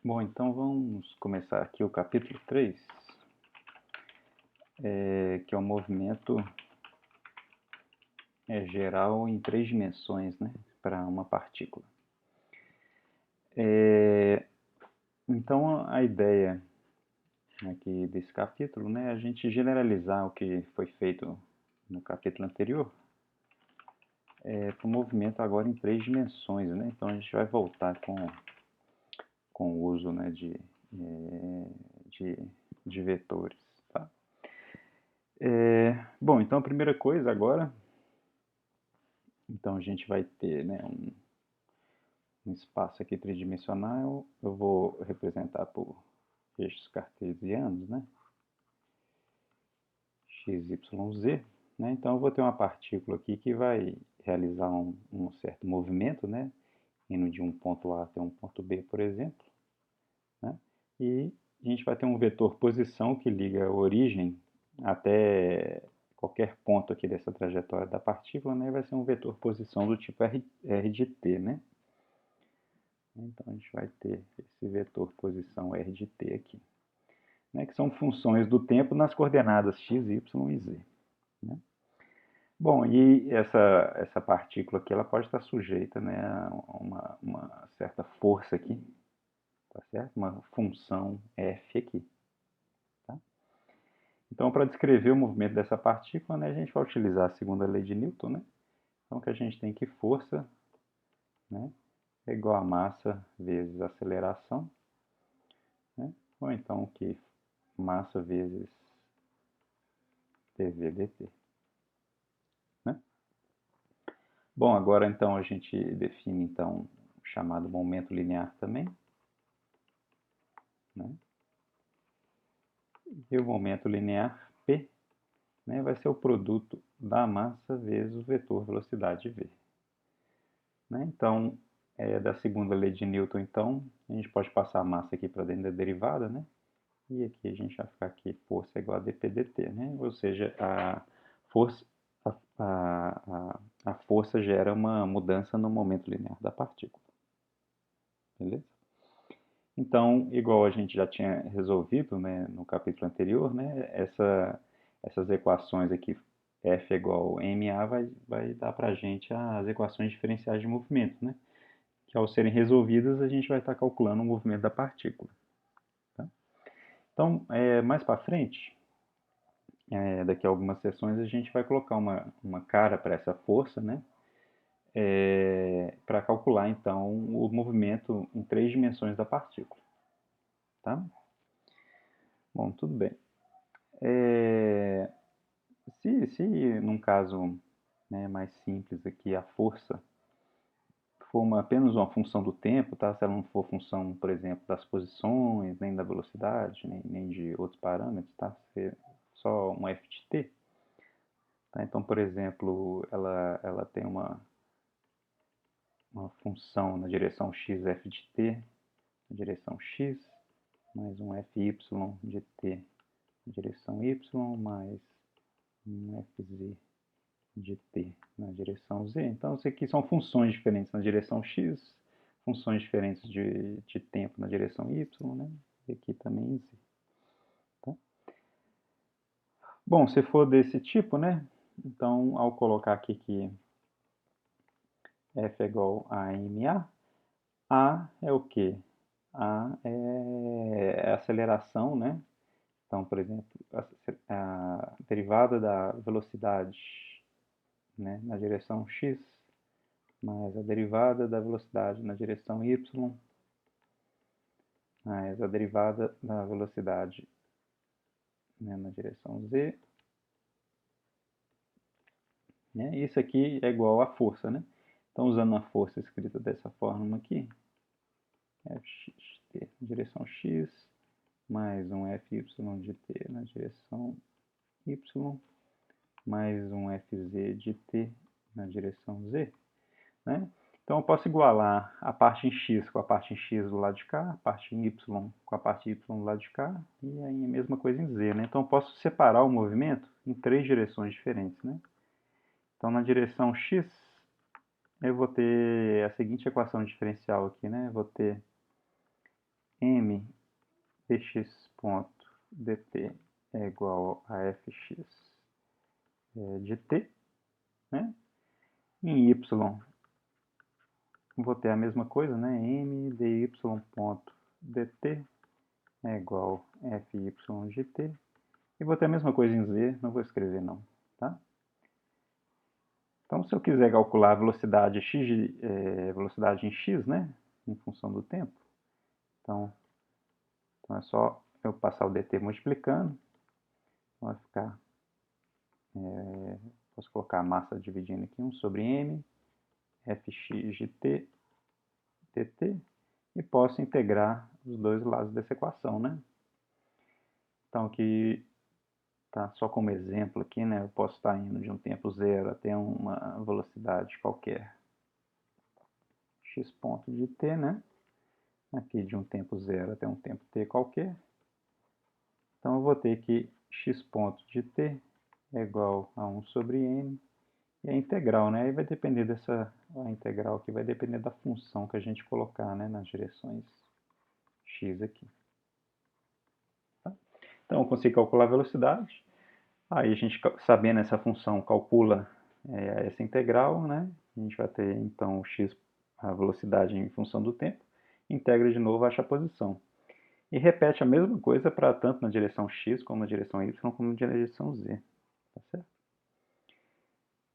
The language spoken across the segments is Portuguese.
Bom, então vamos começar aqui o capítulo 3, que é o movimento geral em 3 dimensões, né, para uma partícula. Então a ideia aqui desse capítulo, né, é a gente generalizar o que foi feito no capítulo anterior para o movimento agora em 3 dimensões, né? Então a gente vai voltar com o uso, né, de vetores, tá? Bom, então a primeira coisa agora, então a gente vai ter, né, um espaço aqui tridimensional. Eu vou representar por eixos cartesianos, né? X, Y, Z. Né? Então eu vou ter uma partícula aqui que vai realizar um certo movimento, né? Indo de um ponto A até um ponto B, por exemplo. Né? E a gente vai ter um vetor posição que liga a origem até qualquer ponto aqui dessa trajetória da partícula, né? Vai ser um vetor posição do tipo R de t, né? Então a gente vai ter esse vetor posição R de t aqui, né? Que são funções do tempo nas coordenadas x, y e z. Né? Bom, e essa partícula aqui ela pode estar sujeita, né, a uma certa força aqui, tá certo? Uma função F aqui. Tá? Então, para descrever o movimento dessa partícula, né, a gente vai utilizar a segunda lei de Newton. Né? Então, que a gente tem que força, né, é igual a massa vezes aceleração, né? Ou então que massa vezes dv dt. Né? Bom, agora então a gente define então o chamado momento linear também. Né? E o momento linear P, né, vai ser o produto da massa vezes o vetor velocidade v. Né? Então, da segunda lei de Newton, então, a gente pode passar a massa aqui para dentro da derivada, né? E aqui a gente vai ficar aqui força igual a dp dt, né? Ou seja, força, a força gera uma mudança no momento linear da partícula. Beleza? Então, igual a gente já tinha resolvido, né, no capítulo anterior, né, essas equações aqui, F é igual a ma, vai dar para a gente as equações diferenciais de movimento, né, que ao serem resolvidas a gente vai estar calculando o movimento da partícula. Tá? Então, mais para frente, daqui a algumas sessões, a gente vai colocar uma cara para essa força, né, para calcular então o movimento em 3 dimensões da partícula. Tá? Bom, tudo bem. Se num caso, né, mais simples aqui, a força for apenas uma função do tempo, tá? Se ela não for função, por exemplo, das posições, nem da velocidade, nem de outros parâmetros, tá? Se só um f de t. Tá? Então, por exemplo, ela tem uma função na direção x f de t, na direção x, mais um fy de t na direção y, mais um fz de t na direção z. Então, isso aqui são funções diferentes na direção x, funções diferentes de tempo na direção y, né? E aqui também z. Tá? Bom, se for desse tipo, né? Então, ao colocar aqui que F é igual a ma, A é o quê? A é a aceleração, né? Então, por exemplo, a derivada da velocidade, né, na direção x, mais a derivada da velocidade na direção y, mais a derivada da velocidade, né, na direção z. Né? Isso aqui é igual à força. Né? Então, usando a força escrita dessa forma aqui, Fxt na direção x, mais um Fy de t na direção y, mais um Fz de t na direção z. Né? Então, eu posso igualar a parte em x com a parte em x do lado de cá, a parte em y com a parte y do lado de cá, e aí a mesma coisa em z. Né? Então, eu posso separar o movimento em 3 direções diferentes. Né? Então, na direção x, eu vou ter a seguinte equação diferencial aqui. Né? Eu vou ter m dx ponto dt é igual a fx de t, né? Em y, vou ter a mesma coisa, né? M dy ponto dt é igual a fy de t. E vou ter a mesma coisa em z, não vou escrever não, tá? Então, se eu quiser calcular a velocidade, velocidade em x, né? Em função do tempo, então é só eu passar o dt multiplicando, vai ficar, posso colocar a massa dividindo aqui, 1 sobre m, fx de t, dt, e posso integrar os dois lados dessa equação, né? Então, aqui tá só como exemplo aqui, né? Eu posso estar indo de um tempo zero até uma velocidade qualquer, x ponto de t, né? Aqui de um tempo zero até um tempo t qualquer. Então, eu vou ter que x ponto de t é igual a 1 sobre m, e a integral, né? Aí vai depender a integral aqui vai depender da função que a gente colocar, né? Nas direções x aqui. Tá? Então, eu consigo calcular a velocidade. Aí a gente, sabendo essa função, calcula essa integral, né? A gente vai ter, então, o x, a velocidade em função do tempo, integra de novo, acha a posição. E repete a mesma coisa para tanto na direção x, como na direção y, como na direção z. Tá certo?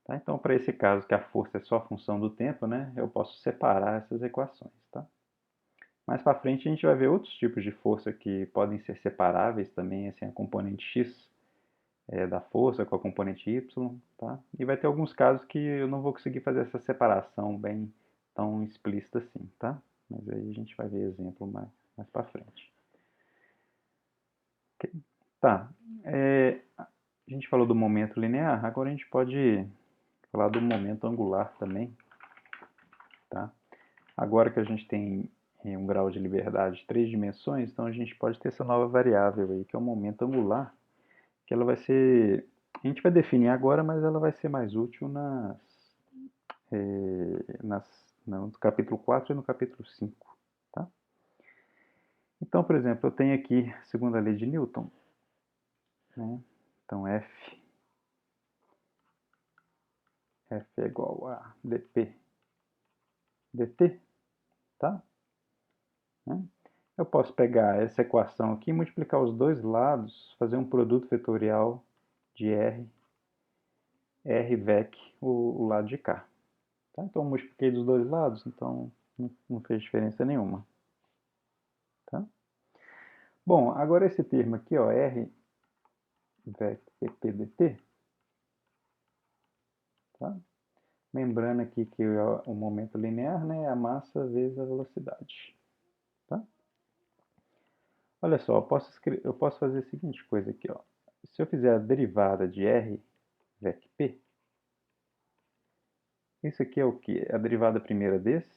Tá? Então, para esse caso que a força é só função do tempo, né? Eu posso separar essas equações. Tá? Mais para frente a gente vai ver outros tipos de força que podem ser separáveis também, assim, a componente x da força com a componente y, tá? E vai ter alguns casos que eu não vou conseguir fazer essa separação bem tão explícita assim, tá? Mas aí a gente vai ver exemplo mais para frente. Okay. Tá, a gente falou do momento linear, agora a gente pode falar do momento angular também, tá? Agora que a gente tem um grau de liberdade de 3 dimensões, então a gente pode ter essa nova variável aí, que é o momento angular, que ela vai ser, a gente vai definir agora, mas ela vai ser mais útil no capítulo 4 e no capítulo 5. Tá? Então, por exemplo, eu tenho aqui a segunda lei de Newton. Né? Então, F é igual a dp dt. Tá? Né? Eu posso pegar essa equação aqui e multiplicar os dois lados, fazer um produto vetorial de R vec o lado de cá. Tá? Então, eu multipliquei dos dois lados, então não fez diferença nenhuma. Tá? Bom, agora esse termo aqui, ó, R vec pp dt, tá? Lembrando aqui que o momento linear, né, é a massa vezes a velocidade. Tá? Olha só, eu posso fazer a seguinte coisa aqui, ó. Se eu fizer a derivada de R vec p, isso aqui é o que? É a derivada primeira desse,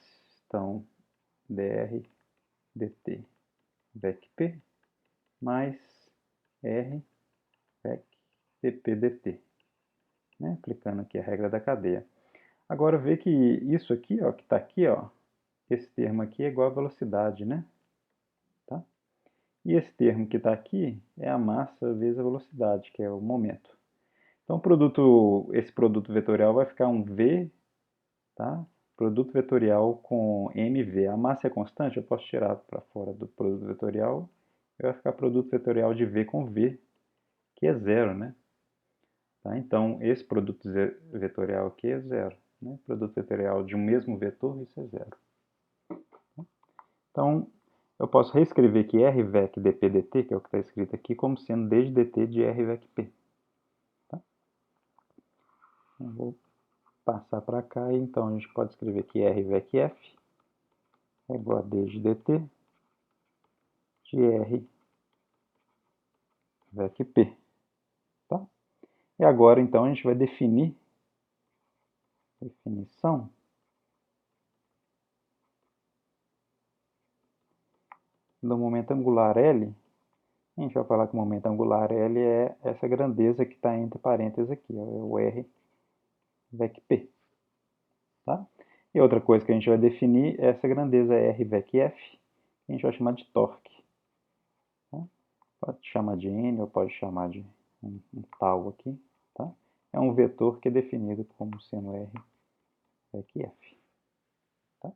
então dr dt vec p mais R vec pp dt, né? Aplicando aqui a regra da cadeia. Agora vê que isso aqui, ó, que está aqui, ó, esse termo aqui é igual a velocidade, né? Tá? E esse termo que está aqui é a massa vezes a velocidade, que é o momento. Então, esse produto vetorial vai ficar um V, tá? Produto vetorial com mv. A massa é constante, eu posso tirar para fora do produto vetorial, e vai ficar produto vetorial de V com V, que é zero, né? Tá? Então, esse produto vetorial aqui é zero. Né? Produto vetorial de um mesmo vetor, isso é zero. Então, eu posso reescrever aqui R vec dp dt, que é o que está escrito aqui, como sendo d de dt de R vec p. Tá? Eu vou passar para cá, e então a gente pode escrever aqui R vec f é igual a d de dt de R vec p. Tá? E agora, então, a gente vai definir definição do momento angular L. A gente vai falar que o momento angular L é essa grandeza que está entre parênteses aqui, ó, é o R vec p. Tá? E outra coisa que a gente vai definir é essa grandeza R vec f, que a gente vai chamar de torque. Tá? Pode chamar de N ou pode chamar de um tal aqui. Tá? É um vetor que é definido como seno R aqui F. Tá?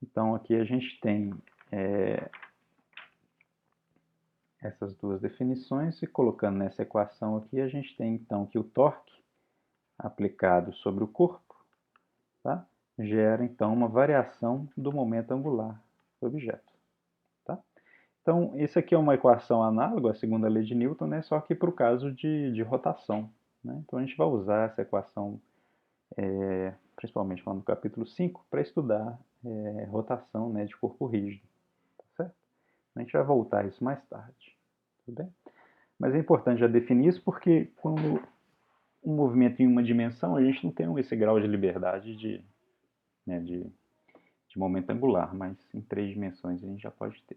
Então aqui a gente tem essas duas definições e colocando nessa equação aqui a gente tem então que o torque aplicado sobre o corpo, tá? Gera então uma variação do momento angular do objeto. Tá? Então, isso aqui é uma equação análoga à segunda lei de Newton, né? Só que para o caso de rotação. Né? Então, a gente vai usar essa equação, principalmente lá no capítulo 5, para estudar rotação, né, de corpo rígido. Tá certo? A gente vai voltar a isso mais tarde. Tudo bem? Mas é importante já definir isso porque quando um movimento em uma dimensão, a gente não tem esse grau de liberdade de momento angular, mas em 3 dimensões a gente já pode ter.